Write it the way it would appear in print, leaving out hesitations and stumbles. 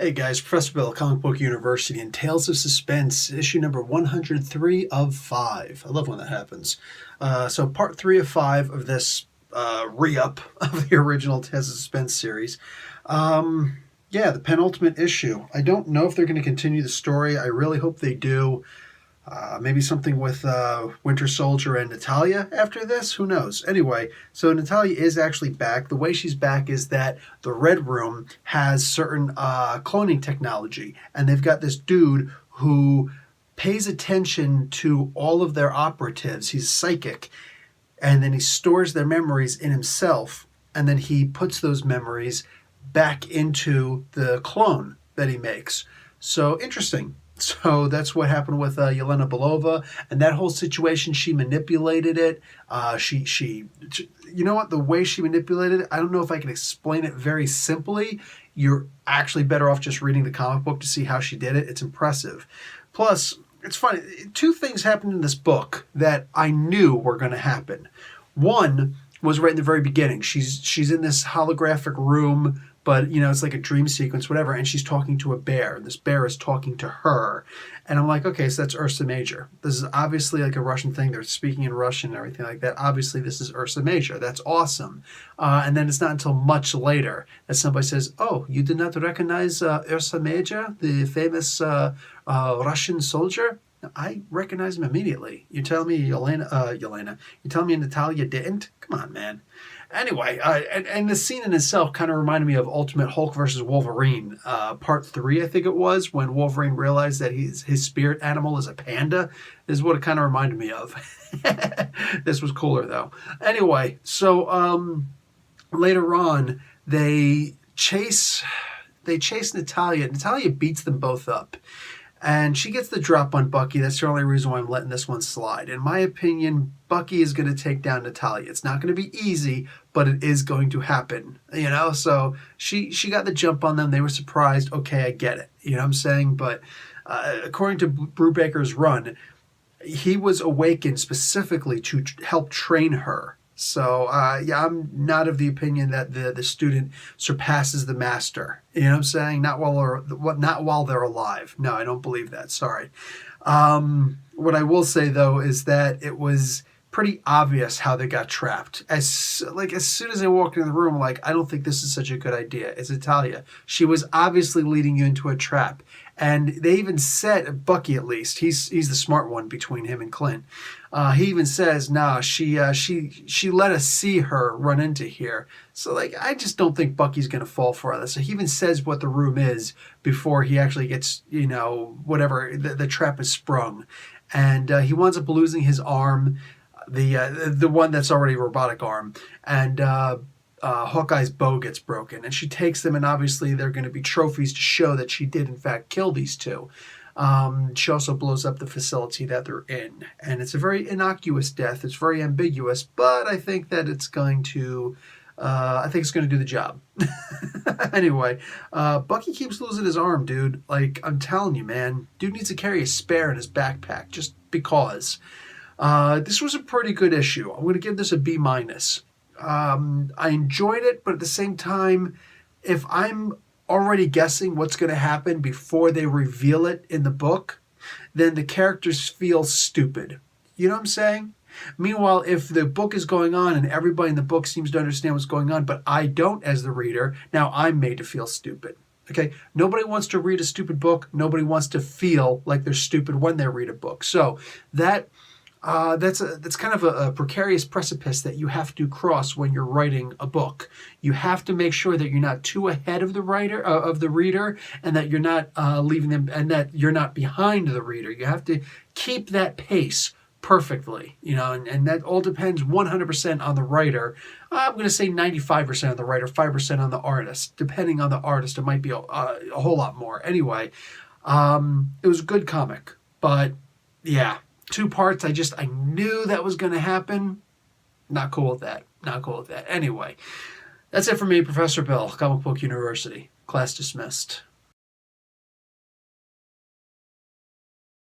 Hey guys, Professor Bill, Comic Book University, and Tales of Suspense, issue number 103 of 5. I love when that happens. So part 3 of 5 of this re-up of the original Tales of Suspense series. Yeah, the penultimate issue. I don't know if they're going to continue the story. I really hope they do. Maybe something with Winter Soldier and Natalia after this? Who knows? Anyway, so Natalia is actually back. The way she's back is that the Red Room has certain cloning technology, and they've got this dude who pays attention to all of their operatives. He's psychic, and then he stores their memories in himself, and then he puts those memories back into the clone that he makes. So interesting. So that's what happened with Yelena Belova, and that whole situation. She manipulated it. You know what? The way she manipulated it, I don't know if I can explain it very simply. You're actually better off just reading the comic book to see how she did it. It's impressive. Plus, it's funny. Two things happened in this book that I knew were going to happen. One was right in the very beginning. She's in this holographic room, but it's like a dream sequence, whatever, and she's talking to a bear, and this bear is talking to her. And I'm like, okay, so that's Ursa Major. This is obviously like a Russian thing. They're speaking in Russian and everything like that. Obviously, this is Ursa Major. That's awesome. And then it's not until much later that somebody says, oh, you did not recognize Ursa Major, the famous Russian soldier? I recognize him immediately. You tell me Yelena. You tell me Natalia didn't? Come on, man. Anyway, and the scene in itself kind of reminded me of Ultimate Hulk versus Wolverine, part 3, I think it was, when Wolverine realized that his spirit animal is a panda, is what it kind of reminded me of. This was cooler, though. Anyway, so later on, they chase Natalia. Natalia beats them both up. And she gets the drop on Bucky. That's the only reason why I'm letting this one slide. In my opinion, Bucky is going to take down Natalia. It's not going to be easy, but it is going to happen. So she got the jump on them. They were surprised. Okay, I get it. You know what I'm saying? But according to Brubaker's run, he was awakened specifically to help train her. So, yeah, I'm not of the opinion that the student surpasses the master. You know what I'm saying? Not while they're alive. No, I don't believe that. Sorry. What I will say, though, is that it was pretty obvious how they got trapped. As soon as they walked in the room, I don't think this is such a good idea. It's Natalia. She was obviously leading you into a trap. And they even said, Bucky at least, he's the smart one between him and Clint. He even says, nah, she let us see her run into here. So, I just don't think Bucky's going to fall for this. So he even says what the room is before he actually gets, whatever, the trap is sprung. And he winds up losing his arm, the one that's already a robotic arm. And Hawkeye's bow gets broken, and she takes them, and obviously they're going to be trophies to show that she did in fact kill these two. She also blows up the facility that they're in, and it's a very innocuous death. It's very ambiguous, but I think that it's going to do the job. Anyway, Bucky keeps losing his arm, dude. I'm telling you, man, dude needs to carry a spare in his backpack just because. This was a pretty good issue. I'm going to give this a B-. I enjoyed it, but at the same time, if I'm already guessing what's going to happen before they reveal it in the book, then the characters feel stupid. You know what I'm saying? Meanwhile, if the book is going on and everybody in the book seems to understand what's going on, but I don't as the reader, now I'm made to feel stupid. Okay? Nobody wants to read a stupid book. Nobody wants to feel like they're stupid when they read a book. So that's kind of a precarious precipice that you have to cross when you're writing a book. You have to make sure that you're not too ahead of the reader, and that you're not leaving them, and that you're not behind the reader. You have to keep that pace perfectly, and that all depends 100% on the writer. I'm going to say 95% on the writer, 5% on the artist. Depending on the artist, it might be a whole lot more. Anyway, it was a good comic, but yeah. 2 parts, I knew that was going to happen. Not cool with that. Anyway, that's it for me, Professor Bill, Comic Book University. Class dismissed.